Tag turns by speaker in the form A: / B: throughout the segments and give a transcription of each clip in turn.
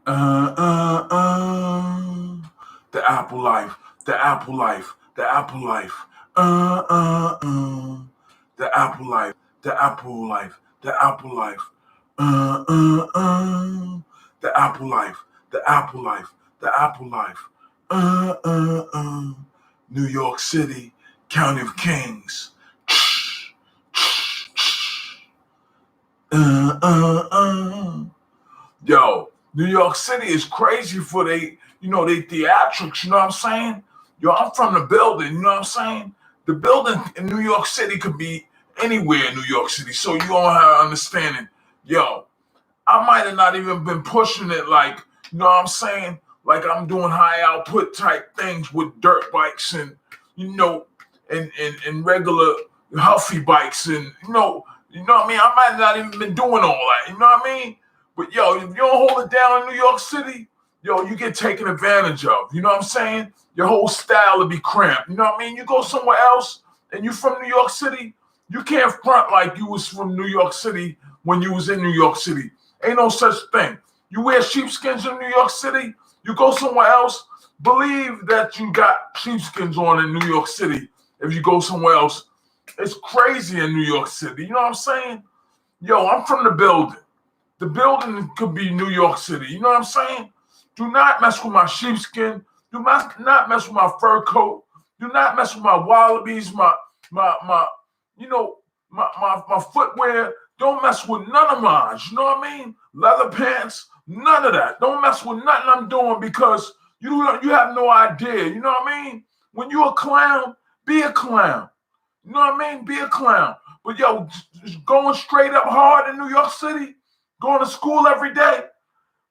A: Uh, uh, uh. The Apple Life, the Apple Life, the Apple Life. Uh, uh, uh. The Apple Life, the Apple Life, the Apple Life. Uh, uh, uh. The Apple Life, the Apple Life, the Apple Life. Uh, uh, uh. New York City, County of Kings. Yo, New York City is crazy for they theatrics, you know what I'm saying? Yo, I'm from the building, you know what I'm saying? The building in New York City could be anywhere in New York City, so you don't have an understanding. Yo, I might have not even been pushing it like, you know what I'm saying? Like I'm doing high output type things with dirt bikes and, you know, and regular huffy bikes and, you know what I mean? I might have not even been doing all that, you know what I mean? But yo, if you don't hold it down in New York City, yo, you get taken advantage of. You know what I'm saying? Your whole style will be cramped. You know what I mean? You go somewhere else and you from New York City, you can't front like you was from New York City when you was in New York City. Ain't no such thing. You wear sheepskins in New York City, you go somewhere else, believe that you got sheepskins on in New York City if you go somewhere else. It's crazy in New York City. You know what I'm saying? Yo, I'm from the building. The building could be New York City. You know what I'm saying? Do not mess with my sheepskin. Not mess with my fur coat. Do not mess with my wallabies, my you know, my footwear. Don't mess with none of mine. You know what I mean? Leather pants, none of that. Don't mess with nothing I'm doing because you have no idea. You know what I mean? When you a clown, be a clown. You know what I mean? Be a clown. But yo, just going straight up hard in New York City, going to school every day,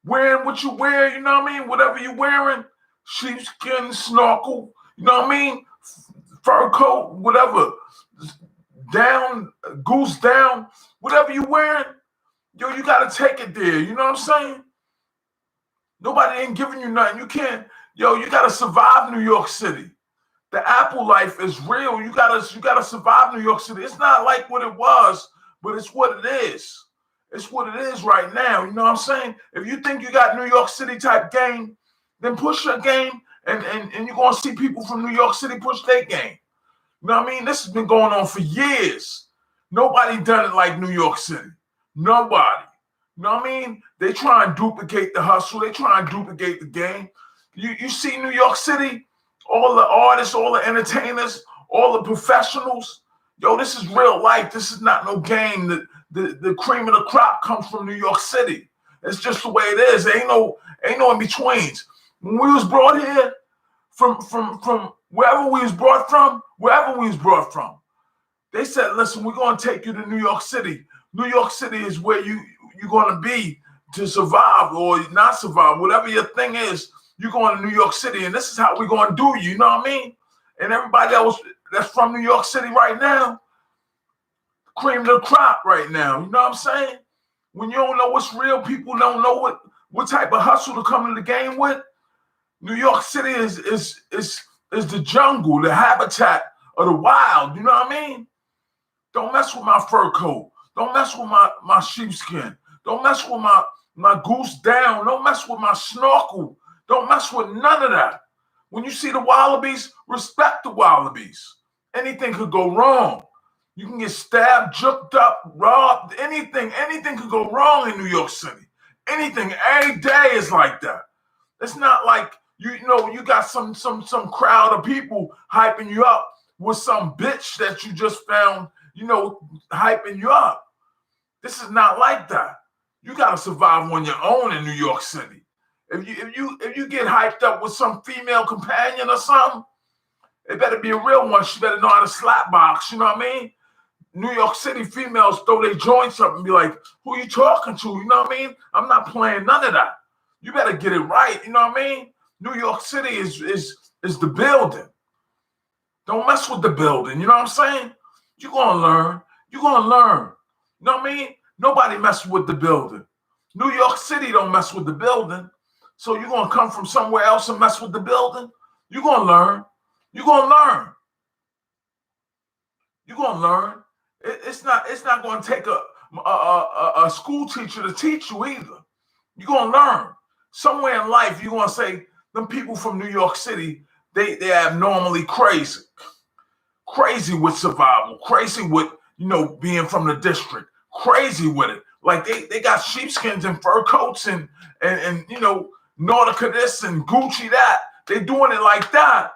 A: wearing what you wear, you know what I mean? Whatever you're wearing, sheepskin, snorkel, you know what I mean? Fur coat, whatever, down, goose down, whatever you're wearing, yo, you got to take it there. You know what I'm saying? Nobody ain't giving you nothing. You can't, yo, you got to survive New York City. The Apple life is real. You gotta survive New York City. It's not like what it was, but it's what it is. It's what it is right now. You know what I'm saying? If you think you got New York City type game, then push your game and you're gonna see people from New York City push their game. You know what I mean? This has been going on for years. Nobody done it like New York City. Nobody. You know what I mean? They try and duplicate the hustle. They try and duplicate the game. You see New York City, all the artists, all the entertainers, all the professionals. Yo, this is real life. This is not no game. The cream of the crop comes from New York City. It's just the way it is. Ain't no in betweens. When we was brought here from wherever we was brought from, they said, listen, we're gonna take you to New York City. New York City is where you're gonna be to survive or not survive, whatever your thing is. You're going to New York City, and this is how we're going to do you. You know what I mean? And everybody else that's from New York City right now, cream of the crop right now. You know what I'm saying? When you don't know what's real, people don't know what type of hustle to come to the game with. New York City is the jungle, the habitat of the wild. You know what I mean? Don't mess with my fur coat. Don't mess with my sheepskin. Don't mess with my goose down. Don't mess with my snorkel. Don't mess with none of that. When you see the wallabies, respect the wallabies. Anything could go wrong. You can get stabbed, juked up, robbed, anything could go wrong in New York City. Anything, every day is like that. It's not like you got some crowd of people hyping you up with some bitch that you just found, hyping you up. This is not like that. You gotta survive on your own in New York City. If you get hyped up with some female companion or something, it better be a real one. She better know how to slap box. You know what I mean? New York City females throw their joints up and be like, "Who you talking to?" You know what I mean? I'm not playing none of that. You better get it right. You know what I mean? New York City is the building. Don't mess with the building. You know what I'm saying? You're gonna learn. You're gonna learn. You know what I mean? Nobody messes with the building. New York City don't mess with the building. So you're gonna come from somewhere else and mess with the building? You're gonna learn. You're gonna learn. You're gonna learn. It's not gonna take a school teacher to teach you either. You're gonna learn. Somewhere in life, you're going to say, them people from New York City, they abnormally crazy. Crazy with survival. Crazy with, being from the district. Crazy with it. Like they got sheepskins and fur coats and Nautica this and Gucci that. They doing it like that.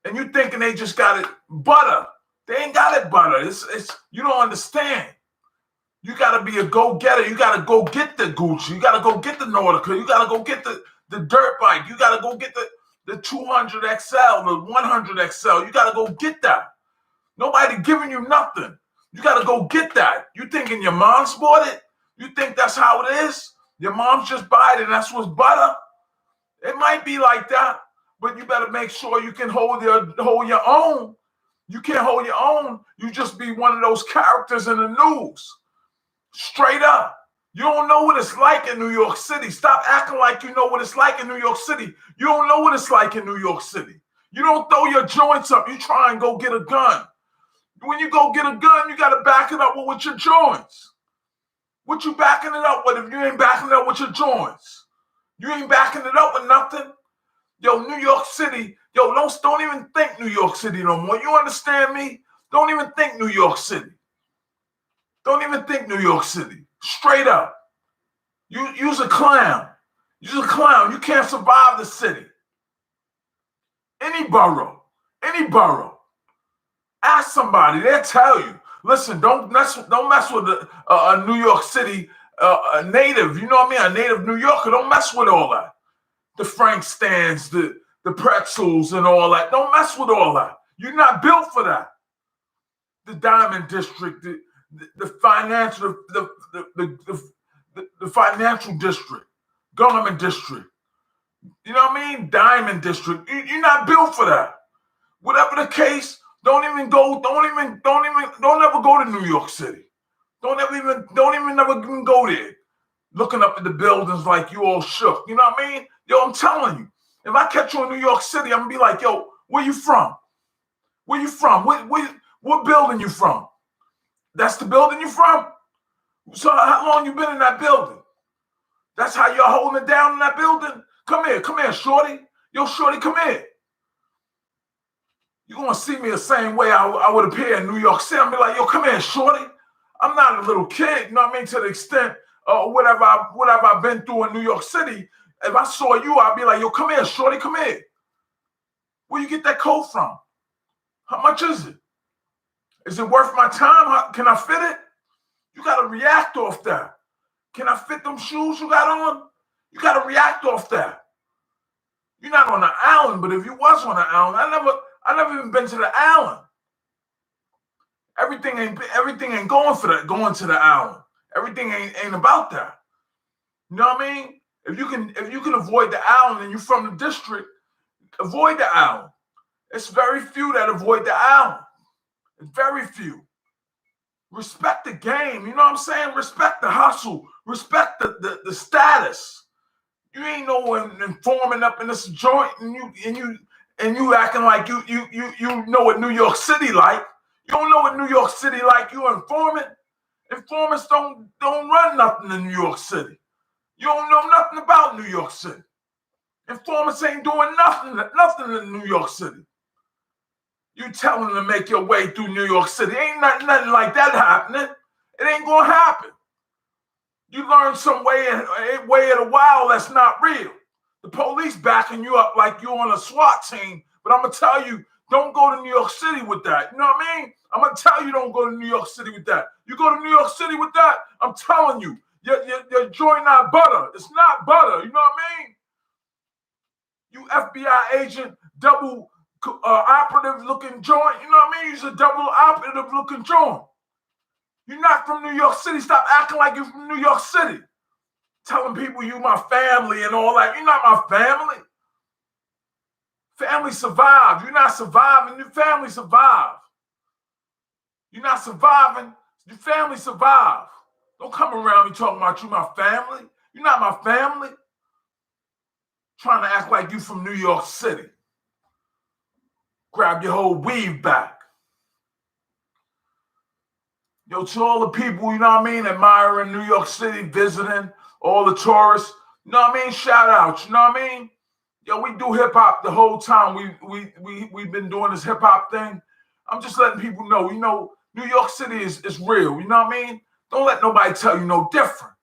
A: And you thinking they just got it butter. They ain't got it butter. It's you don't understand. You gotta be a go-getter. You gotta go get the Gucci. You gotta go get the Nautica. You gotta go get the dirt bike. You gotta go get the 200 XL, the 100 XL. You gotta go get that. Nobody giving you nothing. You gotta go get that. You thinking your mom's bought it? You think that's how it is? Your mom's just buy it and that's what's butter? It might be like that, but you better make sure you can hold your own. You can't hold your own. You just be one of those characters in the news. Straight up. You don't know what it's like in New York City. Stop acting like you know what it's like in New York City. You don't know what it's like in New York City. You don't throw your joints up. You try and go get a gun. When you go get a gun, you got to back it up with your joints. What you backing it up with if you ain't backing it up with your joints? You ain't backing it up with nothing. Yo, New York City, don't even think New York City no more. You understand me? Don't even think New York City. Don't even think New York City. Straight up. You's a clown. You's a clown. You can't survive the city. Any borough. Ask somebody. They'll tell you. Listen, don't mess with a New York City a native. You know what I mean? A native New Yorker. Don't mess with all that. The Frank stands, the pretzels and all that. Don't mess with all that. You're not built for that. The Diamond District, the financial, the financial district, government district. You know what I mean? Diamond District. You're not built for that. Whatever the case, don't ever go to New York City. Don't even go there. Looking up at the buildings like you all shook. You know what I mean? Yo, I'm telling you, if I catch you in New York City, I'm gonna be like, yo, where you from? Where you from? What building you from? That's the building you from? So how long you been in that building? That's how you're holding it down in that building? Come here, shorty. Yo, shorty, come here. You're gonna see me the same way I would appear in New York City. I'm be like, yo, come here, shorty. I'm not a little kid, you know what I mean? To the extent whatever I've been through in New York City. If I saw you, I'd be like, yo, come here, shorty, come here. Where you get that coat from? How much is it? Is it worth my time? Can I fit it? You got to react off that. Can I fit them shoes you got on? You got to react off that. You're not on the island, but if you was on the island, I never even been to the island. Everything ain't going to the island. Everything ain't about that. You know what I mean? If you can avoid the island and you're from the district, avoid the island. It's very few that avoid the island. It's very few. Respect the game. You know what I'm saying? Respect the hustle. Respect the status. You ain't no one informing up in this joint and you acting like you know what New York City like. You don't know what New York City like. You informant. Informants don't run nothing in New York City. You don't know nothing about New York City. Informants ain't doing nothing in New York City. You telling them to make your way through New York City. Ain't nothing like that happening. It ain't gonna happen. You learn some way of the wild that's not real. The police backing you up like you on a SWAT team, but I'm gonna tell you, don't go to New York City with that. You know what I mean? I'm gonna tell you, don't go to New York City with that. You go to New York City with that, I'm telling you, your joint not butter. It's not butter. You know what I mean? You FBI agent, double operative looking joint. You know what I mean? You're a double operative looking joint. You're not from New York City. Stop acting like you're from New York City. Telling people you my family and all that. You're not my family. Family survived. You're not surviving. Your family survived. You're not surviving. Your family survived. Don't come around me talking about you my family. You're not my family. Trying to act like you from New York City. Grab your whole weave back. Yo, to all the people, you know what I mean, admiring New York City, visiting, all the tourists, You know what I mean? Shout out. You know what I mean? Yo, we do hip hop the whole time. We've been doing this hip hop thing. I'm just letting people know. You know, New York City is real. You know what I mean? Don't let nobody tell you no different.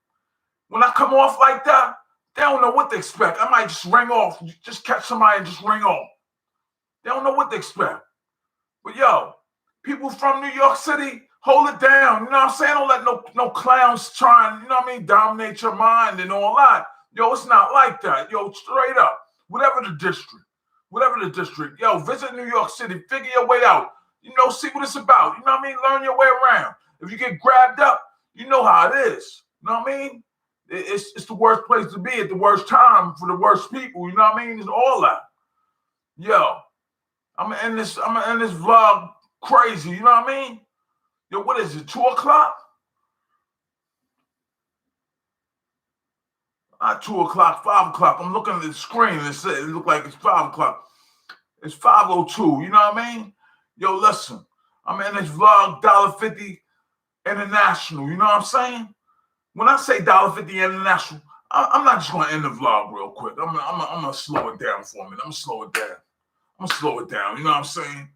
A: When I come off like that, they don't know what to expect. I might just ring off, just catch somebody and just ring off. They don't know what to expect. But yo, people from New York City, hold it down. You know what I'm saying? Don't let no clowns try and, you know what I mean, dominate your mind and all that. Yo, it's not like that. Yo, straight up. Whatever the district. Yo, visit New York City, figure your way out. You know, see what it's about. You know what I mean? Learn your way around. If you get grabbed up, you know how it is. You know what I mean? It's the worst place to be at the worst time for the worst people. You know what I mean? It's all that. Yo, I'm gonna end this vlog crazy. You know what I mean? Yo, what is it? 2 o'clock? Not 2 o'clock, 5 o'clock. I'm looking at the screen and it look like it's 5 o'clock. It's 5:02. You know what I mean? Yo, listen. I'm in this vlog, Dolla50 International. You know what I'm saying? When I say Dolla50 International, I'm not just gonna end the vlog real quick. I'm gonna slow it down for a minute. I'm gonna slow it down. You know what I'm saying?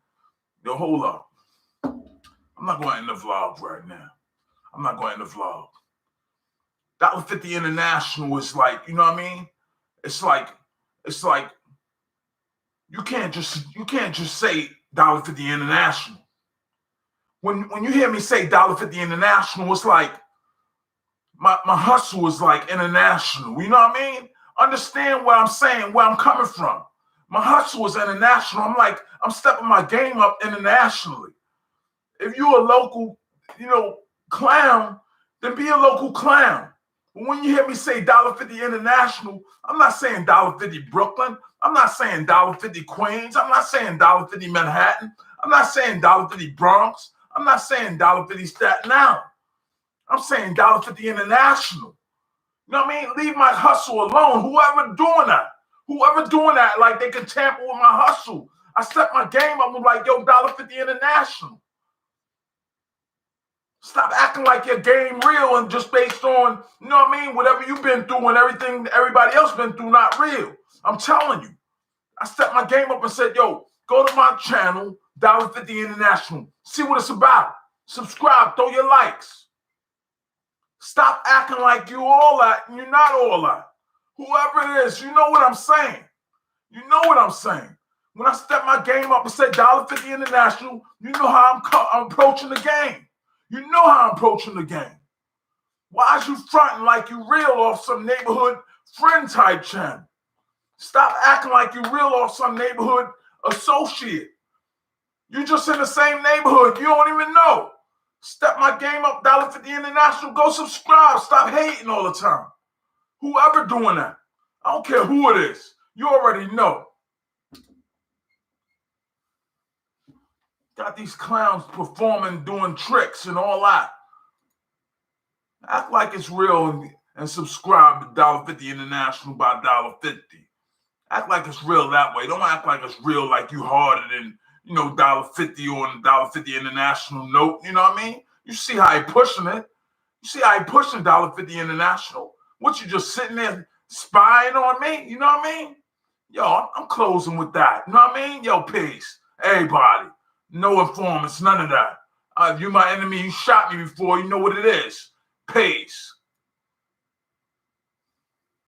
A: Yo, hold up. I'm not gonna end the vlog right now. I'm not gonna end the vlog. Dolla50 International is like, you know what I mean? It's like you can't just say Dolla50 International. When you hear me say Dolla50 International, it's like my hustle is like international. You know what I mean? Understand what I'm saying, where I'm coming from. My hustle is international. I'm stepping my game up internationally. If you're a local, clown, then be a local clown. But when you hear me say Dolla50 International, I'm not saying Dolla50 Brooklyn. I'm not saying Dolla50 Queens. I'm not saying Dolla50 Manhattan. I'm not saying Dolla50 Bronx. I'm not saying Dolla50 Staten Island. I'm saying Dolla50 International. You know what I mean? Leave my hustle alone. Whoever doing that, like they can tamper with my hustle. I set my game up with like, yo, Dolla50 International. Stop acting like your game real and just based on, you know what I mean, whatever you've been through and everything everybody else been through, not real. I'm telling you. I stepped my game up and said, yo, go to my channel, Dolla50 International. See what it's about. Subscribe, throw your likes. Stop acting like you all that and you're not all that. Whoever it is, you know what I'm saying. You know what I'm saying. When I step my game up and say Dolla50 International, you know how I'm approaching the game. You know how I'm approaching the game. Why is you fronting like you real off some neighborhood friend type channel? Stop acting like you real off some neighborhood associate. You just in the same neighborhood. You don't even know. Step my game up, Dolla50 International. Go subscribe. Stop hating all the time. Whoever doing that. I don't care who it is. You already know. Got these clowns performing, doing tricks and all that. Act like it's real and subscribe to Dolla50 International by Dolla50. Act like it's real that way. Don't act like it's real like you harder than, Dolla50 on Dolla50 International note. You know what I mean? You see how he pushing it. You see how he pushing Dolla50 International. What, you just sitting there spying on me? You know what I mean? Yo, I'm closing with that. You know what I mean? Yo, peace. Everybody. No informants, none of that. You my enemy, you shot me before, you know what it is. Peace.